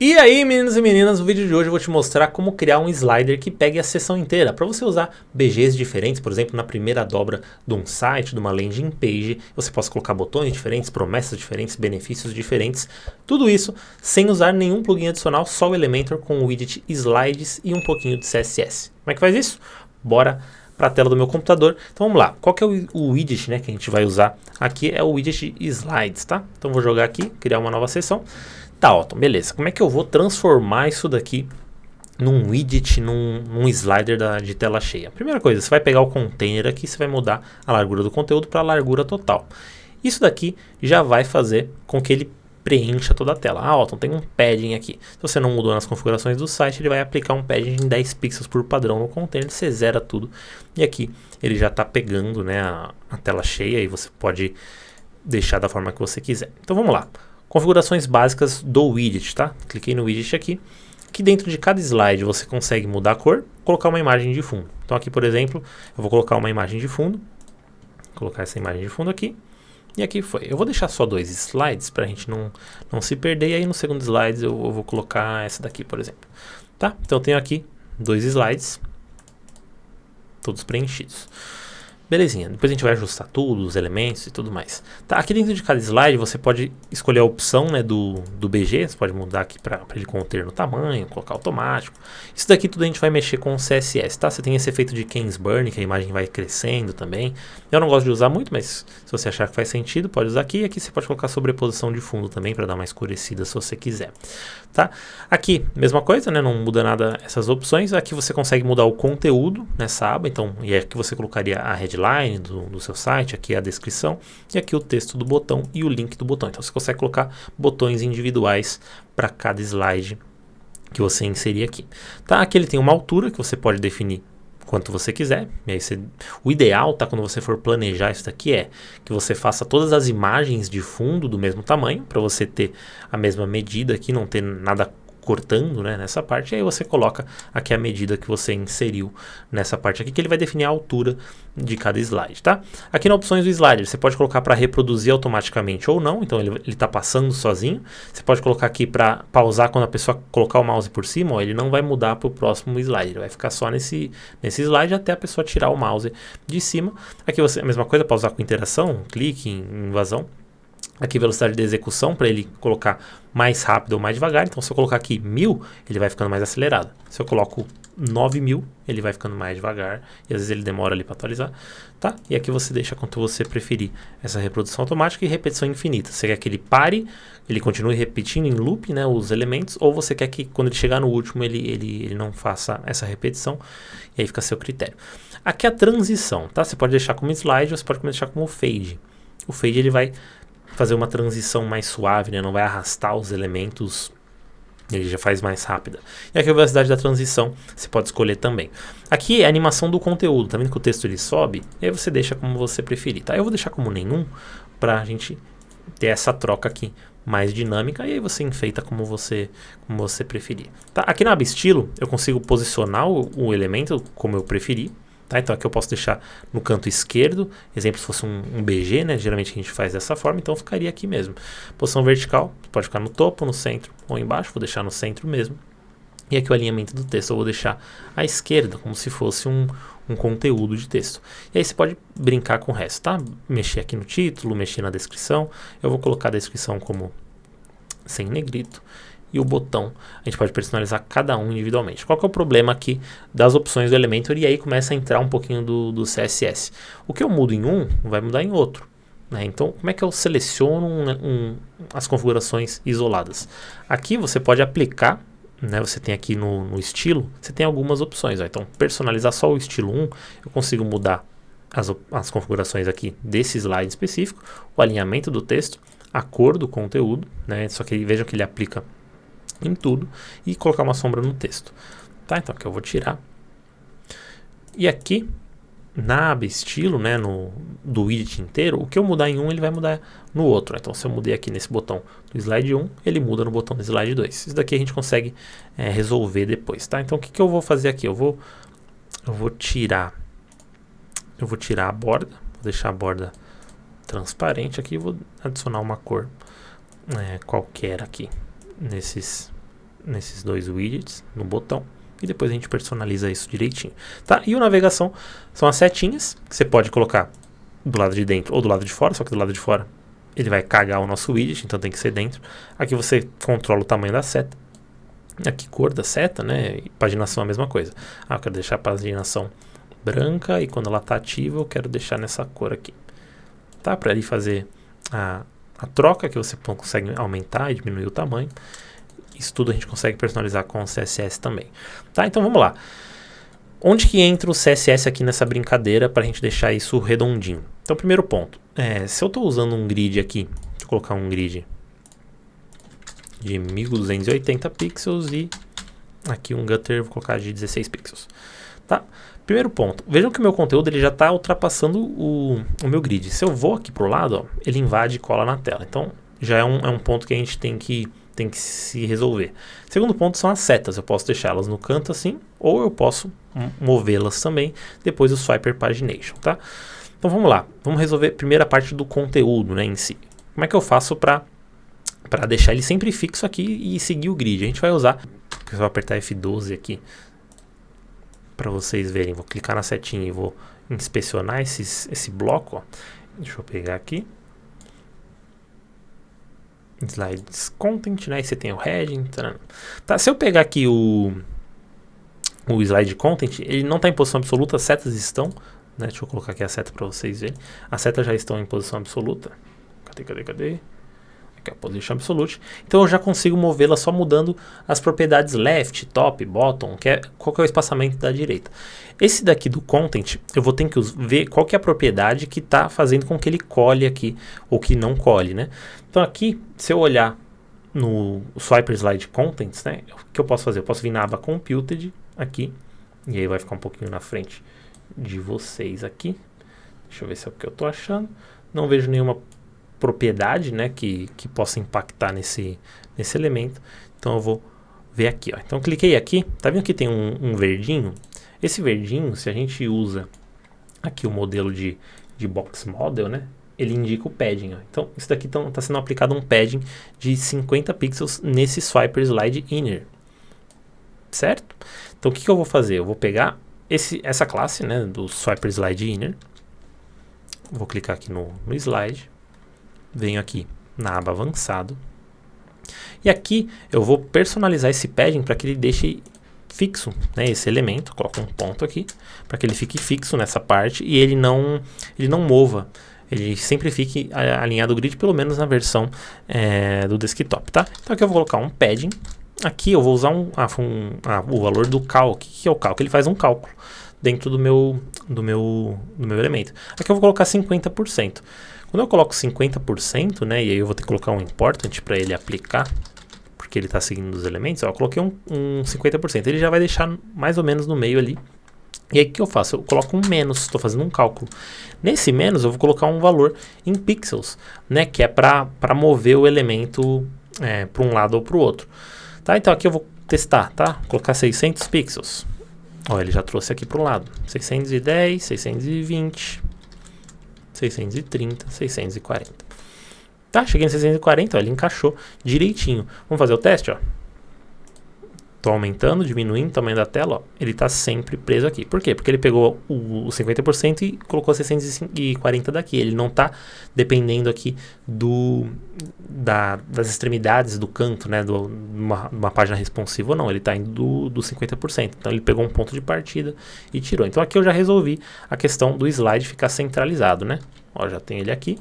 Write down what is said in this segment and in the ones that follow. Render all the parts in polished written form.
E aí, meninos e meninas, no vídeo de hoje eu vou te mostrar como criar um slider que pegue a seção inteira, para você usar BGs diferentes, por exemplo, na primeira dobra de um site, de uma landing page, você possa colocar botões diferentes, promessas diferentes, benefícios diferentes, tudo isso sem usar nenhum plugin adicional, só o Elementor com o widget Slides e um pouquinho de CSS. Como é que faz isso? Bora para a tela do meu computador. Então vamos lá, qual que é o widget, né, que a gente vai usar aqui? É o widget Slides, tá? Então vou jogar aqui, criar uma nova seção. Tá, Otton, beleza. Como é que eu vou transformar isso daqui num widget, num slider de tela cheia? Primeira coisa, você vai pegar o container aqui, você vai mudar a largura do conteúdo para a largura total. Isso daqui já vai fazer com que ele preencha toda a tela. Ah, Otton, tem um padding aqui. Se você não mudou nas configurações do site, ele vai aplicar um padding em 10 pixels por padrão no container, você zera tudo. E aqui ele já está pegando, né, a tela cheia e você pode deixar da forma que você quiser. Então vamos lá. Configurações básicas do widget, tá? Cliquei no widget aqui. Aqui dentro de cada slide você consegue mudar a cor, colocar uma imagem de fundo. Então aqui, por exemplo, eu vou colocar uma imagem de fundo. Vou colocar essa imagem de fundo aqui. E aqui foi. Eu vou deixar só 2 slides para a gente não se perder. E aí no segundo slide eu vou colocar essa daqui, por exemplo. Tá? Então eu tenho aqui 2 slides, todos preenchidos. Belezinha, depois a gente vai ajustar tudo, os elementos e tudo mais. Tá, aqui dentro de cada slide você pode escolher a opção, né, do BG, você pode mudar aqui para ele conter no tamanho, colocar automático. Isso daqui tudo a gente vai mexer com o CSS, tá? Você tem esse efeito de Ken's Burn, que a imagem vai crescendo também. Eu não gosto de usar muito, mas se você achar que faz sentido, pode usar aqui. E aqui você pode colocar sobreposição de fundo também, para dar uma escurecida se você quiser. Tá? Aqui, mesma coisa, né? Não muda nada essas opções. Aqui você consegue mudar o conteúdo nessa aba, então, e aqui você colocaria a headline do seu site, aqui a descrição, e aqui o texto do botão e o link do botão. Então você consegue colocar botões individuais para cada slide que você inserir aqui. Tá? Aqui ele tem uma altura que você pode definir quanto você quiser. E aí o ideal, tá, quando você for planejar isso daqui, é que você faça todas as imagens de fundo do mesmo tamanho, para você ter a mesma medida aqui, não ter nada cortando, né, nessa parte. E aí você coloca aqui a medida que você inseriu nessa parte aqui, que ele vai definir a altura de cada slide, tá? Aqui nas opções do slider, você pode colocar para reproduzir automaticamente ou não, então ele está passando sozinho. Você pode colocar aqui para pausar quando a pessoa colocar o mouse por cima, ó, ele não vai mudar para o próximo slide, ele vai ficar só nesse slide até a pessoa tirar o mouse de cima. Aqui você, a mesma coisa, pausar com interação, clique em invasão. Aqui velocidade de execução, para ele colocar mais rápido ou mais devagar. Então se eu colocar aqui 1000, ele vai ficando mais acelerado. Se eu coloco 9000, ele vai ficando mais devagar. E às vezes ele demora ali para atualizar. Tá? E aqui você deixa quanto você preferir essa reprodução automática e repetição infinita. Você quer que ele pare, ele continue repetindo em loop, né, os elementos, ou você quer que quando ele chegar no último ele não faça essa repetição. E aí fica a seu critério. Aqui a transição, tá? Você pode deixar como slide ou você pode deixar como fade. O fade ele vai fazer uma transição mais suave, né? Não vai arrastar os elementos, ele já faz mais rápida. E aqui a velocidade da transição você pode escolher também. Aqui é a animação do conteúdo, tá vendo que o texto ele sobe? E aí você deixa como você preferir, tá? Eu vou deixar como nenhum, para a gente ter essa troca aqui mais dinâmica, e aí você enfeita como você preferir. Tá? Aqui na aba estilo, eu consigo posicionar o elemento como eu preferir. Tá? Então aqui eu posso deixar no canto esquerdo, exemplo se fosse um BG, né? Geralmente a gente faz dessa forma, então ficaria aqui mesmo. Posição vertical, pode ficar no topo, no centro ou embaixo, vou deixar no centro mesmo. E aqui o alinhamento do texto eu vou deixar à esquerda, como se fosse um conteúdo de texto. E aí você pode brincar com o resto, tá? Mexer aqui no título, mexer na descrição. Eu vou colocar a descrição como sem negrito. E o botão, a gente pode personalizar cada um individualmente. Qual que é o problema aqui das opções do Elementor? E aí começa a entrar um pouquinho do CSS. O que eu mudo em um, vai mudar em outro. Né? Então, como é que eu seleciono as configurações isoladas? Aqui você pode aplicar, né? Você tem aqui no estilo, você tem algumas opções. Ó. Então, personalizar só o estilo 1, eu consigo mudar as configurações aqui desse slide específico, o alinhamento do texto, a cor do conteúdo, né? Só que vejam que ele aplica em tudo, e colocar uma sombra no texto. Tá? Então aqui eu vou tirar. E aqui, na aba estilo, né, do widget inteiro, o que eu mudar em um, ele vai mudar no outro. Então se eu mudei aqui nesse botão do slide 1, ele muda no botão do slide 2. Isso daqui a gente consegue resolver depois. Tá? Então o que eu vou fazer aqui? Eu vou tirar a borda, vou deixar a borda transparente aqui, vou adicionar uma cor qualquer aqui nesses dois widgets, no botão, e depois a gente personaliza isso direitinho, tá? E o navegação são as setinhas, que você pode colocar do lado de dentro ou do lado de fora, só que do lado de fora ele vai cagar o nosso widget, então tem que ser dentro. Aqui você controla o tamanho da seta, aqui cor da seta, né? E paginação é a mesma coisa. Eu quero deixar a paginação branca e quando ela está ativa eu quero deixar nessa cor aqui, tá? Para ele fazer a troca, que você consegue aumentar e diminuir o tamanho. Isso tudo a gente consegue personalizar com o CSS também, tá? Então vamos lá. Onde que entra o CSS aqui nessa brincadeira para a gente deixar isso redondinho? Então, primeiro ponto, se eu estou usando um grid aqui, deixa eu colocar um grid de 1280 pixels e aqui um gutter, vou colocar de 16 pixels, tá? Primeiro ponto, vejam que o meu conteúdo ele já está ultrapassando o meu grid. Se eu vou aqui para o lado, ó, ele invade e cola na tela. Então, já é um ponto que a gente tem que se resolver. Segundo ponto são as setas. Eu posso deixá-las no canto assim, ou eu posso movê-las também depois do Swiper Pagination, tá? Então vamos lá, vamos resolver a primeira parte do conteúdo, né, em si. Como é que eu faço para deixar ele sempre fixo aqui e seguir o grid? A gente vai usar, eu vou apertar F12 aqui para vocês verem. Vou clicar na setinha e vou inspecionar esse bloco, ó. Deixa eu pegar aqui. Slides Content, né? E você tem o heading. Tá, se eu pegar aqui o slide Content, ele não está em posição absoluta, as setas estão, né? Deixa eu colocar aqui a seta para vocês verem. As setas já estão em posição absoluta. Cadê? Aqui é a Position Absolute. Então eu já consigo movê-la só mudando as propriedades left, top, bottom, qual que é o espaçamento da direita. Esse daqui do Content, eu vou ter que ver qual que é a propriedade que está fazendo com que ele colhe aqui, ou que não colhe, né? Então aqui, se eu olhar no Swiper Slide Contents, né? O que eu posso fazer? Eu posso vir na aba Computed, aqui, e aí vai ficar um pouquinho na frente de vocês aqui. Deixa eu ver se é o que eu estou achando. Não vejo nenhuma propriedade, né, que possa impactar nesse elemento. Então eu vou ver aqui, ó. Então eu cliquei aqui, tá vendo que tem um verdinho? Esse verdinho, se a gente usa aqui o modelo de box model, né, ele indica o padding, ó. Então isso daqui está sendo aplicado um padding de 50 pixels nesse Swiper Slide Inner, certo? Então o que eu vou fazer? Eu vou pegar essa classe, né, do Swiper Slide Inner, vou clicar aqui no slide, venho aqui na aba avançado e aqui eu vou personalizar esse padding para que ele deixe fixo, né, esse elemento. Coloco um ponto aqui para que ele fique fixo nessa parte e ele não mova, ele sempre fique alinhado ao grid, pelo menos na versão do desktop, tá? Então aqui eu vou colocar um padding. Aqui eu vou usar o valor do calc. O que é o calc? Ele faz um cálculo dentro do meu elemento. Aqui eu vou colocar 50%. Quando eu coloco 50%, né, e aí eu vou ter que colocar um important para ele aplicar, porque ele está seguindo os elementos, ó, eu coloquei um 50%, ele já vai deixar mais ou menos no meio ali. E aí o que eu faço? Eu coloco um menos, estou fazendo um cálculo. Nesse menos eu vou colocar um valor em pixels, né, que é para mover o elemento para um lado ou para o outro. Tá? Então aqui eu vou testar, tá? Vou colocar 600 pixels. Ó, ele já trouxe aqui para o lado. 610, 620... 630, 640. Tá, cheguei em 640, ó, ele encaixou direitinho. Vamos fazer o teste, ó. Tô aumentando, diminuindo o tamanho da tela, ó. Ele tá sempre preso aqui. Por quê? Porque ele pegou o 50% e colocou 640 daqui. Ele não tá dependendo aqui das extremidades do canto, né? De uma página responsiva ou não. Ele tá indo do 50%. Então ele pegou um ponto de partida e tirou. Então aqui eu já resolvi a questão do slide ficar centralizado, né? Ó, já tem ele aqui.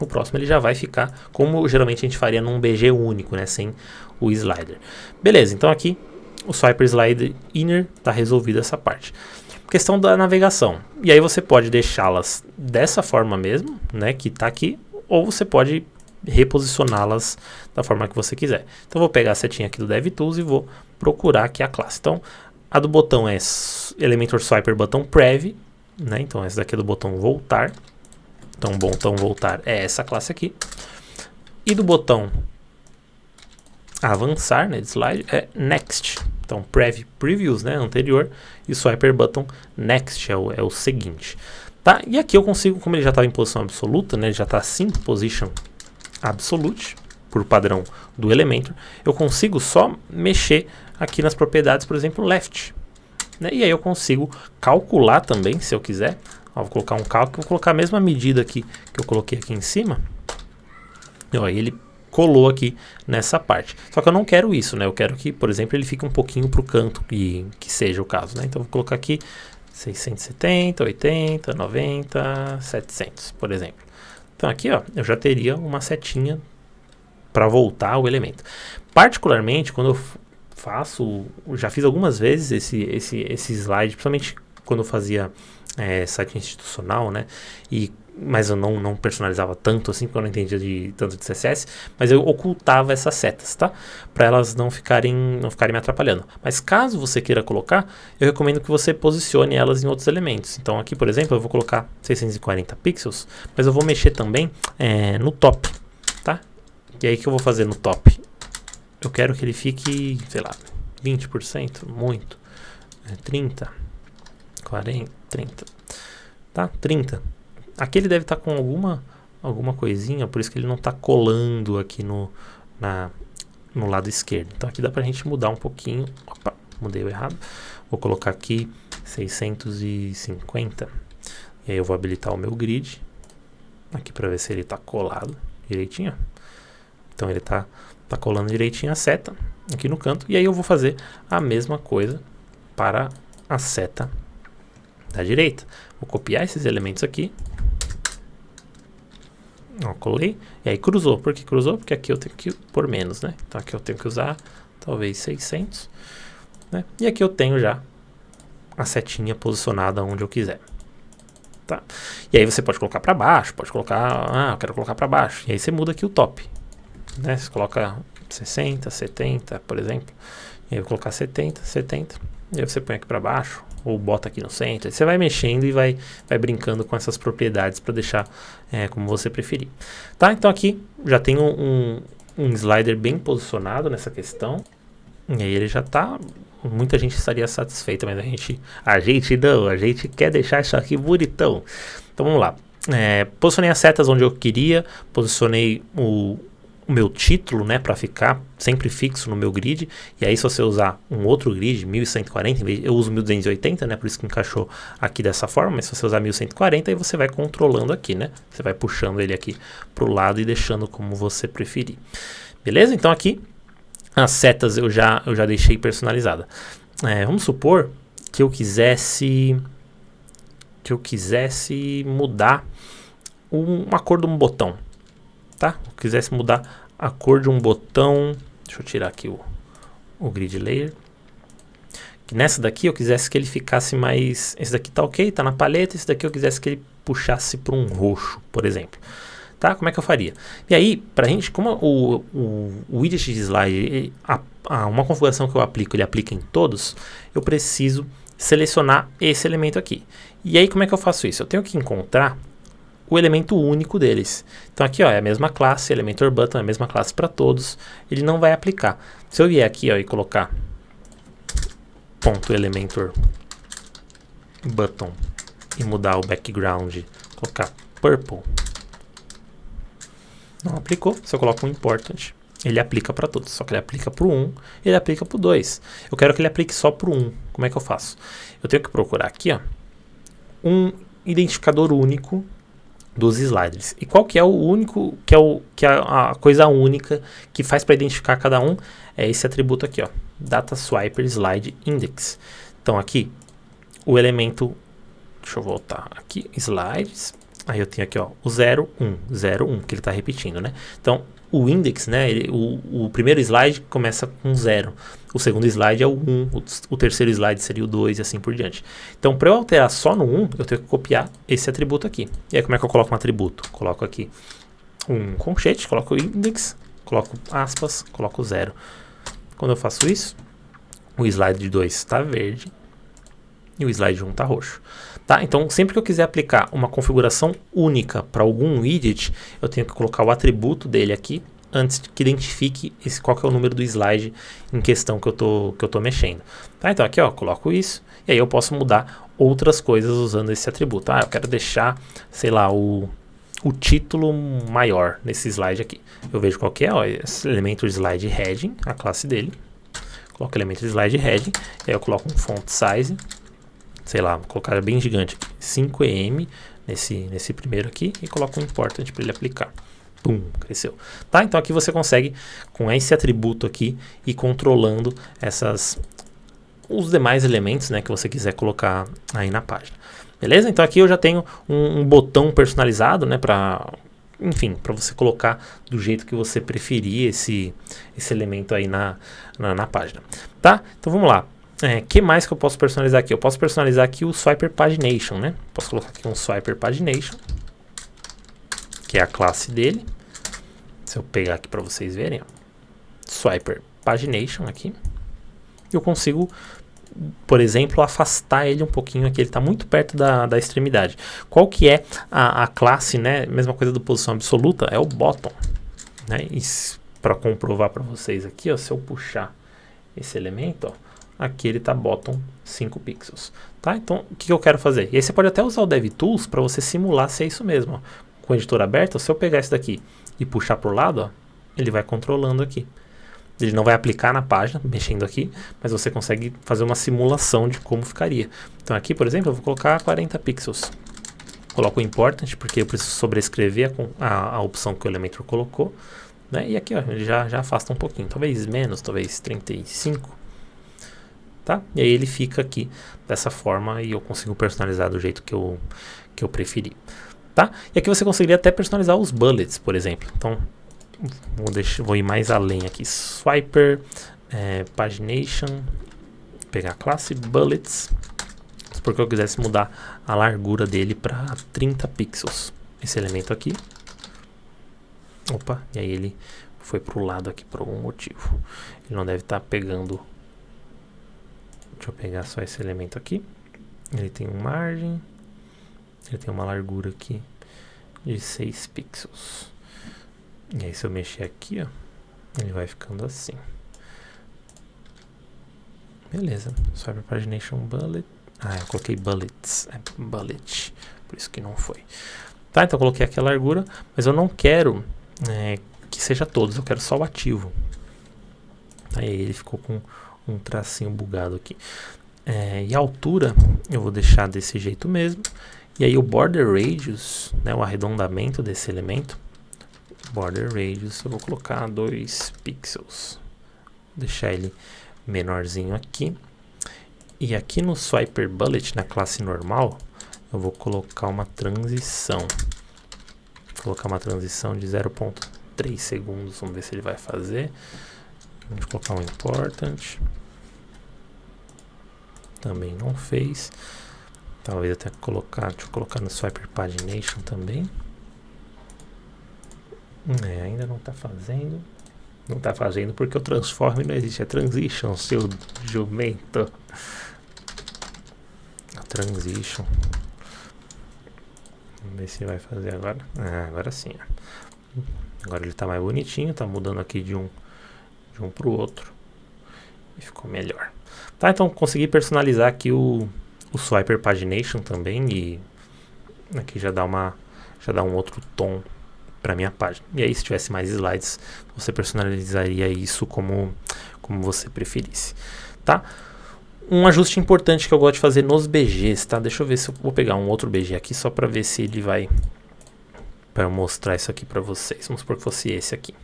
O próximo ele já vai ficar como geralmente a gente faria num BG único, né, sem o slider. Beleza, então aqui o Swiper Slide Inner está resolvido essa parte. Questão da navegação. E aí você pode deixá-las dessa forma mesmo, né, que está aqui, ou você pode reposicioná-las da forma que você quiser. Então eu vou pegar a setinha aqui do DevTools e vou procurar aqui a classe. Então a do botão é Elementor Swiper Button Prev, né, então essa daqui é do botão voltar. Então o botão voltar é essa classe aqui. E do botão avançar, né, de slide, é next. Então previous, né, anterior, e Swiper Button next é o seguinte. Tá? E aqui eu consigo, como ele já estava em posição absoluta, né, ele já está assim, position absolute, por padrão do Elementor, eu consigo só mexer aqui nas propriedades, por exemplo, left, né? E aí eu consigo calcular também, se eu quiser. Ó, vou colocar um cálculo, vou colocar a mesma medida aqui que eu coloquei aqui em cima. E ó, ele colou aqui nessa parte. Só que eu não quero isso, né? Eu quero que, por exemplo, ele fique um pouquinho para o canto, que seja o caso, né? Então eu vou colocar aqui 670, 80, 90, 700, por exemplo. Então aqui, ó, eu já teria uma setinha para voltar ao elemento. Particularmente, quando eu faço, já fiz algumas vezes esse slide, principalmente quando eu fazia site institucional, né? Mas eu não personalizava tanto assim, porque eu não entendia tanto de CSS, mas eu ocultava essas setas, tá? Para elas não ficarem me atrapalhando. Mas caso você queira colocar, eu recomendo que você posicione elas em outros elementos. Então aqui, por exemplo, eu vou colocar 640 pixels, mas eu vou mexer também no top, tá? E aí, o que eu vou fazer no top? Eu quero que ele fique, sei lá, 20%, muito, 30%, 40%, 30%, tá? 30%. Aqui ele deve estar com alguma coisinha, por isso que ele não está colando aqui no lado esquerdo. Então aqui dá pra gente mudar um pouquinho. Opa, mudei o errado. Vou colocar aqui 650. E aí eu vou habilitar o meu grid aqui para ver se ele está colado direitinho. Então ele está colando direitinho a seta aqui no canto. E aí eu vou fazer a mesma coisa para a seta da direita. Vou copiar esses elementos aqui. Ó, colei, e aí cruzou. Por que cruzou? Porque aqui eu tenho que pôr menos, né? Então aqui eu tenho que usar talvez 600, né? E aqui eu tenho já a setinha posicionada onde eu quiser, tá? E aí você pode colocar para baixo, pode colocar, eu quero colocar para baixo. E aí você muda aqui o top, né? Você coloca 60, 70, por exemplo. E aí eu vou colocar 70, 70. E aí você põe aqui para baixo, ou bota aqui no centro. Você vai mexendo e vai brincando com essas propriedades para deixar como você preferir. Tá? Então aqui já tem um slider bem posicionado nessa questão. E aí ele já está... Muita gente estaria satisfeita, mas a gente quer deixar isso aqui bonitão. Então vamos lá. Posicionei as setas onde eu queria, posicionei o meu título, né, para ficar sempre fixo no meu grid. E aí se você usar um outro grid, 1140, eu uso 1280, né, por isso que encaixou aqui dessa forma, mas se você usar 1140, aí você vai controlando aqui, né, você vai puxando ele aqui pro lado e deixando como você preferir. Beleza? Então aqui as setas eu já deixei personalizada. Vamos supor que eu quisesse mudar uma cor de um botão. Tá? Se eu quisesse mudar a cor de um botão, deixa eu tirar aqui o grid layer. Que nessa daqui eu quisesse que ele ficasse mais, esse daqui tá ok, tá na paleta, esse daqui eu quisesse que ele puxasse para um roxo, por exemplo. Tá? Como é que eu faria? E aí, pra gente, como o widget de slide, uma configuração que eu aplico, ele aplica em todos, eu preciso selecionar esse elemento aqui. E aí, como é que eu faço isso? Eu tenho que encontrar o elemento único deles. Então aqui, ó, é a mesma classe, Elementor Button, é a mesma classe para todos, ele não vai aplicar. Se eu vier aqui, ó, e colocar .elementor button e mudar o background, colocar purple, não aplicou. Se eu coloco um important, ele aplica para todos, só que ele aplica para o 1, ele aplica para o 2. Eu quero que ele aplique só para o 1. Como é que eu faço? Eu tenho que procurar aqui, ó, um identificador único dos sliders. E qual que é o único, que é a coisa única que faz para identificar cada um? É esse atributo aqui, ó, Data Swiper Slide Index. Então aqui, o elemento, deixa eu voltar aqui, slides, aí eu tenho aqui, ó, o 0, 1, 0, 1, que ele está repetindo, né? Então, o index, né, o primeiro slide começa com 0, o segundo slide é o 1, o terceiro slide seria o 2 e assim por diante. Então, para eu alterar só no 1, eu tenho que copiar esse atributo aqui. E aí, como é que eu coloco um atributo? Coloco aqui um conchete, coloco o index, coloco aspas, coloco 0. Quando eu faço isso, o slide 2 está verde e o slide 1 está roxo. Tá? Então, sempre que eu quiser aplicar uma configuração única para algum widget, eu tenho que colocar o atributo dele aqui, antes que identifique qual que é o número do slide em questão que eu tô mexendo. Tá? Então, aqui, ó, coloco isso, e aí eu posso mudar outras coisas usando esse atributo. Eu quero deixar, sei lá, o título maior nesse slide aqui. Eu vejo qual que é, ó, esse elemento slide heading, a classe dele. Coloco o elemento slide heading, e aí eu coloco um font size, sei lá, vou colocar bem gigante aqui, 5em nesse primeiro aqui, e coloco um important para ele aplicar. Pum, cresceu. Tá? Então aqui você consegue, com esse atributo aqui, ir controlando os demais elementos, né, que você quiser colocar aí na página. Beleza? Então aqui eu já tenho um botão personalizado, né, enfim, para você colocar do jeito que você preferir esse elemento aí na página. Tá? Então vamos lá. Que mais que eu posso personalizar aqui? Eu posso personalizar aqui o Swiper Pagination, né? Posso colocar aqui um Swiper Pagination, que é a classe dele. Se eu pegar aqui para vocês verem, ó, Swiper Pagination aqui, eu consigo, por exemplo, afastar ele um pouquinho aqui, ele está muito perto da extremidade. Qual que é a classe, né? Mesma coisa do posição absoluta, é o bottom, né? Para comprovar para vocês aqui, ó, se eu puxar esse elemento, ó, aqui ele está bottom 5 pixels, tá? Então, o que eu quero fazer? E aí você pode até usar o DevTools para você simular se é isso mesmo, ó. Com o editor aberto, se eu pegar esse daqui e puxar para o lado, ó, ele vai controlando aqui. Ele não vai aplicar na página, mexendo aqui, mas você consegue fazer uma simulação de como ficaria. Então aqui, por exemplo, eu vou colocar 40 pixels. Coloco o important, porque eu preciso sobrescrever a opção que o Elementor colocou, né? E aqui, ó, ele já afasta um pouquinho, talvez menos, talvez 35. Tá? E aí ele fica aqui dessa forma e eu consigo personalizar do jeito que eu preferir. Tá? E aqui você conseguiria até personalizar os bullets, por exemplo. Então, vou ir mais além aqui. Swiper, Pagination, pegar a classe Bullets, porque eu quisesse mudar a largura dele para 30 pixels. Esse elemento aqui. Opa, e aí ele foi para o lado aqui por algum motivo. Ele não deve estar pegando. Deixa eu pegar só esse elemento aqui. Ele tem uma margem. Ele tem uma largura aqui de 6 pixels. E aí se eu mexer aqui, ó, ele vai ficando assim. Beleza. Swiper Pagination Bullet. Eu coloquei bullets. Bullet. Por isso que não foi. Tá, então eu coloquei aqui a largura, mas eu não quero que seja todos, eu quero só o ativo. Tá, e aí ele ficou com um tracinho bugado aqui. E a altura eu vou deixar desse jeito mesmo. E aí o border radius, né, o arredondamento desse elemento, border radius, eu vou colocar 2 pixels. Vou deixar ele menorzinho aqui. E aqui no Swiper Bullet, na classe normal, eu vou colocar uma transição. Vou colocar uma transição de 0.3 segundos. Vamos ver se ele vai fazer. Vamos colocar um important. Também não fez. Talvez até colocar, deixa eu colocar no Swiper Pagination também. Ainda não está fazendo. Não está fazendo porque o transform não existe. É transition, seu jumento. A transition. Vamos ver se vai fazer agora. Agora sim. Agora ele está mais bonitinho. Está mudando aqui de um para o outro. E ficou melhor. Tá, então consegui personalizar aqui o Swiper Pagination também. E aqui já dá um outro tom para minha página. E aí, se tivesse mais slides, você personalizaria isso como você preferisse, tá? Um ajuste importante que eu gosto de fazer nos BGs, tá? Deixa eu ver se eu vou pegar um outro BG aqui só para ver se ele vai, para eu mostrar isso aqui para vocês. Vamos supor que fosse esse aqui.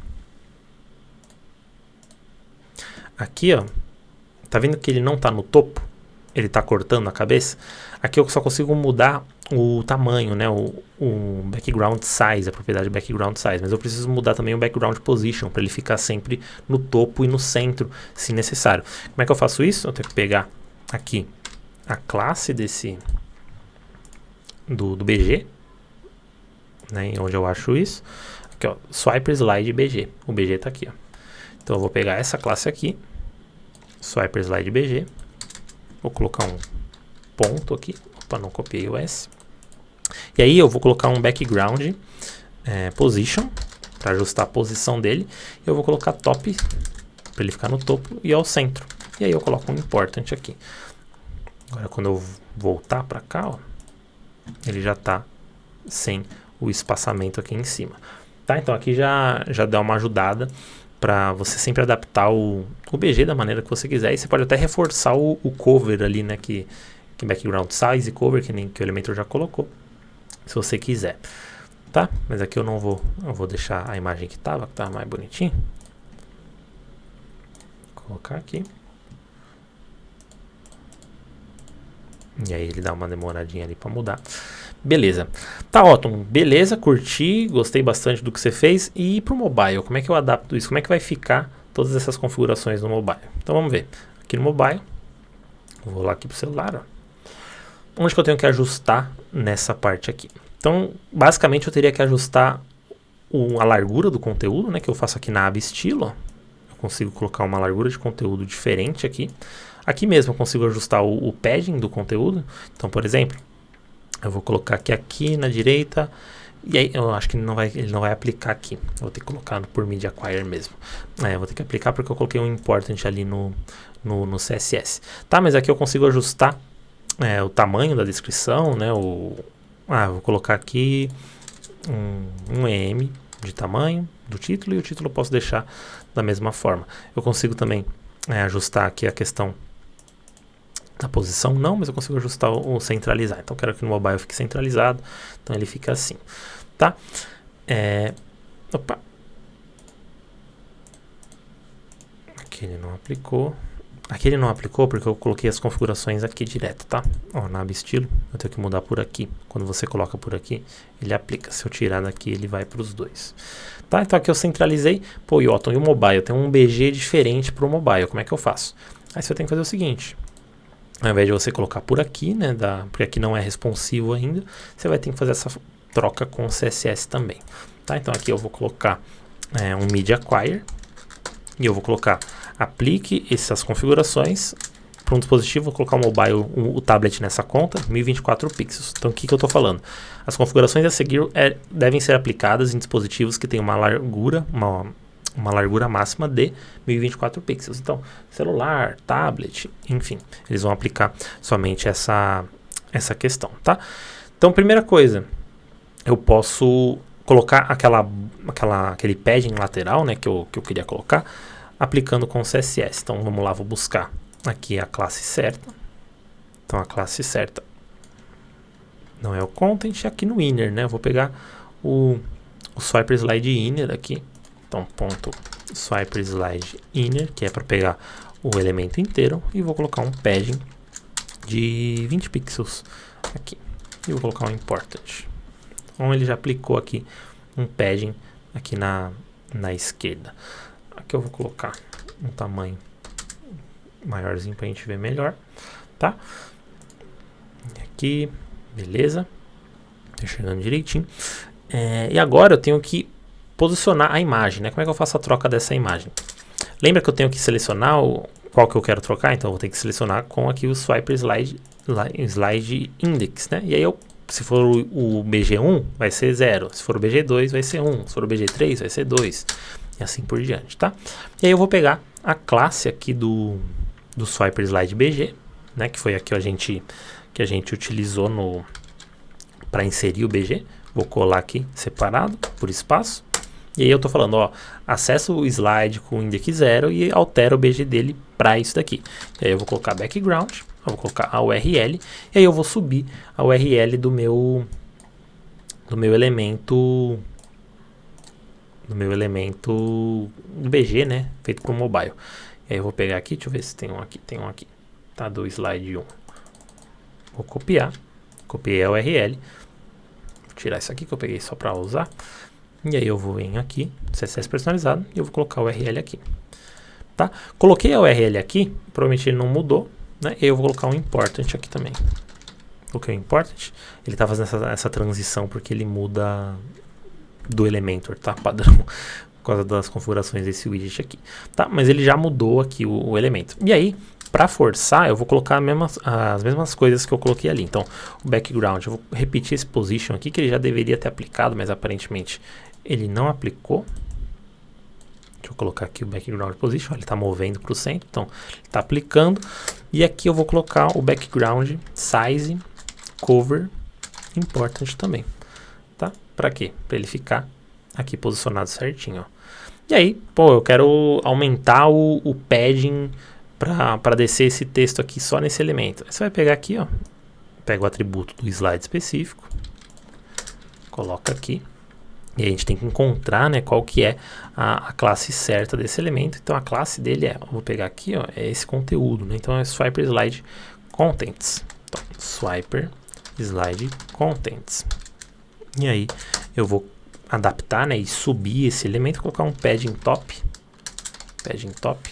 Aqui, ó, tá vendo que ele não tá no topo? Ele tá cortando a cabeça? Aqui eu só consigo mudar o tamanho, né? O background size, a propriedade background size. Mas eu preciso mudar também o background position para ele ficar sempre no topo e no centro, se necessário. Como é que eu faço isso? Eu tenho que pegar aqui a classe do BG, né? Onde eu acho isso. Aqui, ó, Swiper Slide BG. O BG tá aqui, ó. Então eu vou pegar essa classe aqui, Swiper Slide BG. Vou colocar um ponto aqui. Opa, não copiei o S. E aí eu vou colocar um background position para ajustar a posição dele. Eu vou colocar top para ele ficar no topo e ao centro. E aí eu coloco um important aqui. Agora quando eu voltar para cá, ó, ele já está sem o espaçamento aqui em cima. Tá? Então aqui já dá uma ajudada para você sempre adaptar o BG da maneira que você quiser. E você pode até reforçar o cover ali, né? Que background size e cover, que o Elementor já colocou, se você quiser. Tá? Mas aqui eu não vou, eu vou deixar a imagem que tava mais bonitinho. Vou colocar aqui. E aí ele dá uma demoradinha ali para mudar. Beleza. Tá, Otton. Beleza, curti, gostei bastante do que você fez. E pro mobile, como é que eu adapto isso? Como é que vai ficar todas essas configurações no mobile? Então vamos ver. Aqui no mobile, vou lá aqui pro celular, ó. Onde que eu tenho que ajustar nessa parte aqui? Então, basicamente eu teria que ajustar a largura do conteúdo, né? Que eu faço aqui na aba estilo, ó. Eu consigo colocar uma largura de conteúdo diferente aqui. Aqui mesmo eu consigo ajustar o padding do conteúdo. Então, por exemplo, eu vou colocar aqui na direita. E aí eu acho que ele não vai aplicar aqui. Eu vou ter que colocar por Media Query mesmo. Eu vou ter que aplicar porque eu coloquei um important ali no CSS. Tá, mas aqui eu consigo ajustar o tamanho da descrição, né? Eu vou colocar aqui um EM de tamanho do título, e o título eu posso deixar da mesma forma. Eu consigo também ajustar aqui a questão da posição, não, mas eu consigo ajustar o centralizar. Então eu quero que no mobile fique centralizado, então ele fica assim, tá? Opa. Aqui ele não aplicou. Aqui ele não aplicou porque eu coloquei as configurações aqui direto, tá? Ó, na aba estilo, eu tenho que mudar por aqui. Quando você coloca por aqui, ele aplica. Se eu tirar daqui, ele vai para os dois. Tá? Então aqui eu centralizei. Pô, Otton, e o mobile? Tem um BG diferente para o mobile. Como é que eu faço? Aí você tem que fazer o seguinte. Ao invés de você colocar por aqui, né? Porque aqui não é responsivo ainda, você vai ter que fazer essa troca com o CSS também. Tá? Então aqui eu vou colocar um Media Query. E eu vou colocar aplique essas configurações para um dispositivo. Vou colocar o mobile, o tablet nessa conta, 1024 pixels. Então o que eu estou falando? As configurações a seguir devem ser aplicadas em dispositivos que têm uma largura máxima de 1024 pixels. Então celular, tablet, enfim, eles vão aplicar somente essa questão, tá? Então primeira coisa, eu posso colocar aquele padding lateral, né, que eu queria colocar, aplicando com o CSS. Então vamos lá, vou buscar aqui a classe certa. Então a classe certa não é o content, é aqui no inner, né? Eu vou pegar o swiper slide inner aqui. Então ponto swiper slide inner, que é para pegar o elemento inteiro, e vou colocar um padding de 20 pixels aqui. E vou colocar um important. Então ele já aplicou aqui um padding aqui na esquerda. Aqui eu vou colocar um tamanho maiorzinho para a gente ver melhor, tá? Aqui, beleza. Tá chegando direitinho. E agora eu tenho que posicionar a imagem, né? Como é que eu faço a troca dessa imagem? Lembra que eu tenho que selecionar qual que eu quero trocar? Então eu vou ter que selecionar com aqui o swiper slide index, né? E aí se for o BG1, vai ser 0. Se for o BG2, vai ser 1. Se for o BG3, vai ser 2. E assim por diante, tá? E aí eu vou pegar a classe aqui do swiper slide BG, né? Que foi aqui que a gente utilizou para inserir o BG. Vou colar aqui separado por espaço. E aí eu tô falando, ó, acessa o slide com o index 0 e altera o BG dele para isso daqui. E aí eu vou colocar background, eu vou colocar a URL, e aí eu vou subir a URL do meu elemento do BG, né, feito para o mobile. E aí eu vou pegar aqui, deixa eu ver se tem um aqui, tá, do slide 1. Vou copiei a URL, vou tirar isso aqui que eu peguei só para usar. E aí eu vou em aqui, CSS personalizado, e eu vou colocar a URL aqui. Tá? Coloquei a URL aqui, provavelmente ele não mudou, né? E eu vou colocar um important aqui também. Coloquei o important, ele está fazendo essa transição porque ele muda do Elementor, tá? Padrão, por causa das configurações desse widget aqui. Tá? Mas ele já mudou aqui o elemento. E aí, para forçar, eu vou colocar as mesmas coisas que eu coloquei ali. Então, o background, eu vou repetir esse position aqui, que ele já deveria ter aplicado, mas aparentemente ele não aplicou. Deixa eu colocar aqui o background position, ele está movendo para o centro, então ele está aplicando. E aqui eu vou colocar o background size cover important também, tá? para quê? Para ele ficar aqui posicionado certinho, ó. E aí, pô, eu quero aumentar o padding para descer esse texto aqui só nesse elemento. Aí você vai pegar aqui, ó, pega o atributo do slide específico, coloca aqui. E a gente tem que encontrar, né, qual que é a classe certa desse elemento. Então a classe dele é, vou pegar aqui, ó, é esse conteúdo, né? Então é Swiper Slide Contents. Então, Swiper Slide Contents. E aí eu vou adaptar, né, e subir esse elemento, colocar um padding top. Padding top.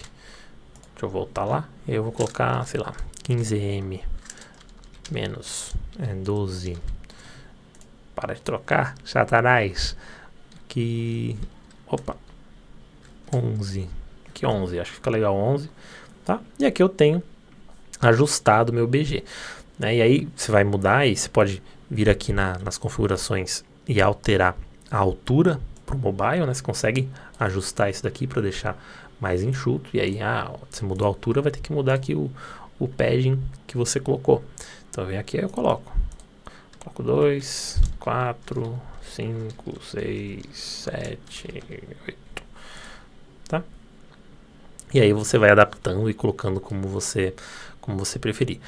Deixa eu voltar lá. E eu vou colocar, sei lá, 15M menos 12. Para de trocar, Satanás. Aqui, opa, 11. Aqui 11, acho que fica legal 11, tá? E aqui eu tenho ajustado meu BG, né? E aí você vai mudar e você pode vir aqui nas configurações e alterar a altura para o mobile, né? Você consegue ajustar isso daqui para deixar mais enxuto. E aí, você mudou a altura, vai ter que mudar aqui o padding que você colocou. Então vem aqui, aí eu coloco 2, 4, 5, 6, 7, 8, tá? E aí você vai adaptando e colocando como você preferir.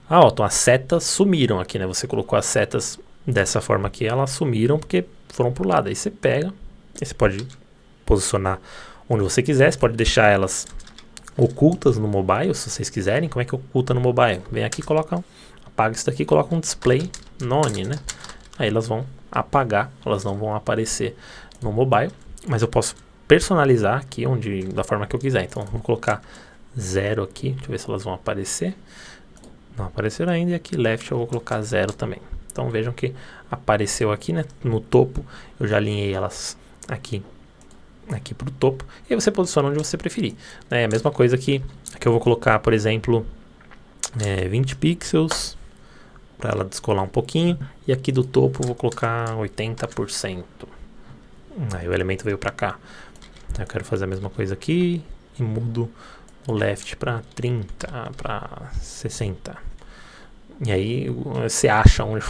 Ó, então as setas sumiram aqui, né? Você colocou as setas dessa forma aqui, elas sumiram porque foram pro lado. Aí você pega, e você pode posicionar onde você quiser, você pode deixar elas ocultas no mobile, se vocês quiserem. Como é que oculta no mobile? Vem aqui, apaga isso daqui, coloca um display none, né? Aí elas vão apagar, elas não vão aparecer no mobile, mas eu posso personalizar aqui da forma que eu quiser. Então vou colocar 0 aqui, deixa eu ver se elas vão aparecer. Não apareceram ainda, e aqui left eu vou colocar 0 também. Então vejam que apareceu aqui, né? No topo eu já alinhei elas aqui para o topo, e aí você posiciona onde você preferir. É a mesma coisa que aqui eu vou colocar, por exemplo, 20 pixels para ela descolar um pouquinho, e aqui do topo eu vou colocar 80%. Aí o elemento veio para cá. Eu quero fazer a mesma coisa aqui e mudo o left para 30, para 60. E aí você acha onde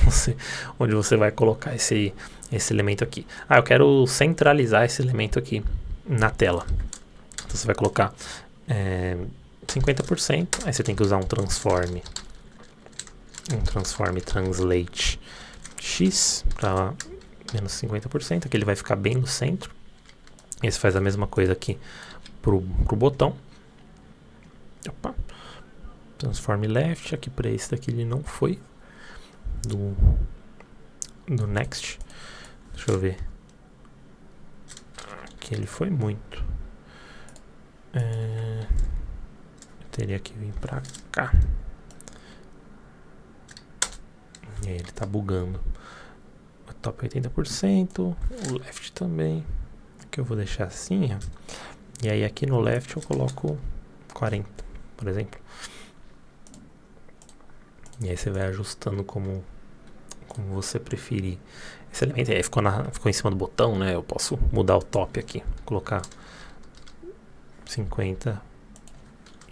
você vai colocar esse elemento aqui. Eu quero centralizar esse elemento aqui na tela. Então você vai colocar 50%, aí você tem que usar um transform translate x para menos 50%, aqui ele vai ficar bem no centro. E você faz a mesma coisa aqui pro botão. Opa. Transform left, aqui para esse daqui ele não foi do next. Deixa eu ver. Aqui ele foi muito. Eu teria que vir para cá. E aí ele tá bugando. O top 80%, o left também. Aqui eu vou deixar assim, ó. E aí aqui no left eu coloco 40, por exemplo. E aí você vai ajustando como você preferir. Esse elemento aí ficou em cima do botão, né? Eu posso mudar o top aqui, colocar 50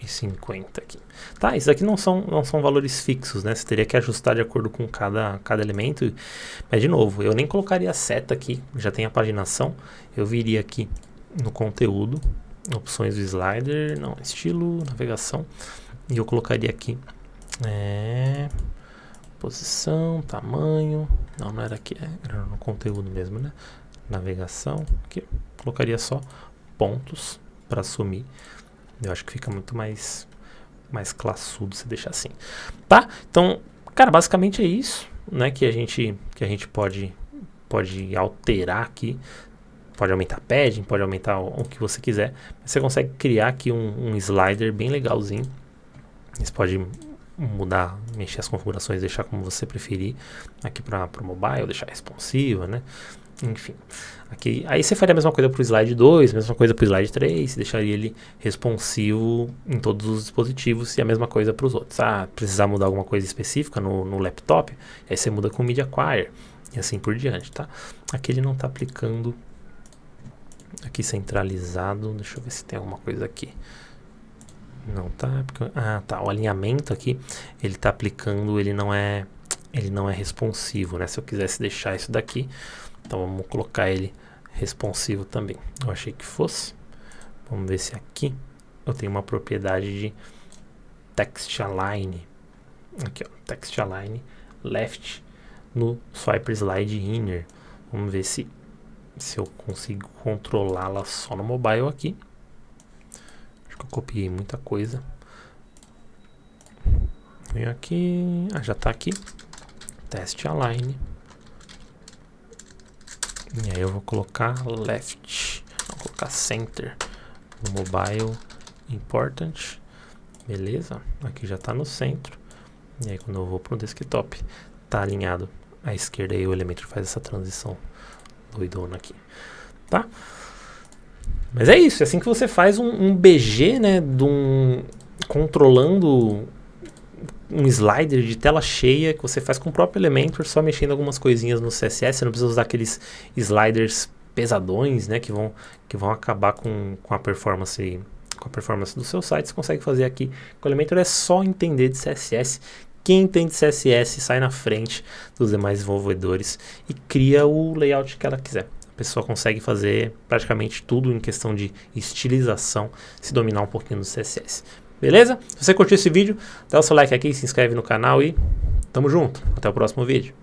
e 50 aqui. Tá, isso aqui não são valores fixos, né? Você teria que ajustar de acordo com cada elemento. Mas de novo, eu nem colocaria a seta aqui, já tem a paginação. Eu viria aqui no conteúdo, opções do slider, não, estilo, navegação. E eu colocaria aqui posição, tamanho. Não era aqui, era no conteúdo mesmo, né? Navegação. Aqui eu colocaria só pontos para sumir. Eu acho que fica muito mais classudo se deixar assim. Tá? Então, cara, basicamente é isso, né? Que a gente pode alterar aqui. Pode aumentar padding, pode aumentar o que você quiser. Você consegue criar aqui um slider bem legalzinho. Você pode mudar, mexer as configurações, deixar como você preferir. Aqui para o mobile, deixar responsiva, né? Enfim, aqui, aí você faria a mesma coisa para o slide 2, a mesma coisa para o slide 3, deixaria ele responsivo em todos os dispositivos, e a mesma coisa para os outros. Precisar mudar alguma coisa específica no laptop, aí você muda com Media Query, e assim por diante, tá? Aqui ele não está aplicando, aqui centralizado, deixa eu ver se tem alguma coisa aqui. Não tá, porque, tá, o alinhamento aqui, ele está aplicando, ele não é responsivo, né? Se eu quisesse deixar isso daqui, Então vamos colocar ele responsivo também. Eu achei que fosse. Vamos ver se aqui eu tenho uma propriedade de text align. Aqui, ó, text align left no swiper slide inner. Vamos ver se eu consigo controlá-la só no mobile aqui. Acho que eu copiei muita coisa. Venho aqui, já está aqui. Test align. E aí eu vou colocar left, vou colocar center no mobile important. Beleza, aqui já está no centro. E aí quando eu vou para o desktop, está alinhado à esquerda e o Elementor faz essa transição doidona aqui, tá? Mas é isso, é assim que você faz um BG, né, controlando um slider de tela cheia que você faz com o próprio Elementor, só mexendo algumas coisinhas no CSS. Você não precisa usar aqueles sliders pesadões, né, que vão acabar com a performance do seu site. Você consegue fazer aqui com o Elementor, é só entender de CSS. Quem entende CSS sai na frente dos demais desenvolvedores e cria o layout que ela quiser. A pessoa consegue fazer praticamente tudo em questão de estilização, se dominar um pouquinho do CSS. Beleza? Se você curtiu esse vídeo, dá o seu like aqui, se inscreve no canal e tamo junto. Até o próximo vídeo.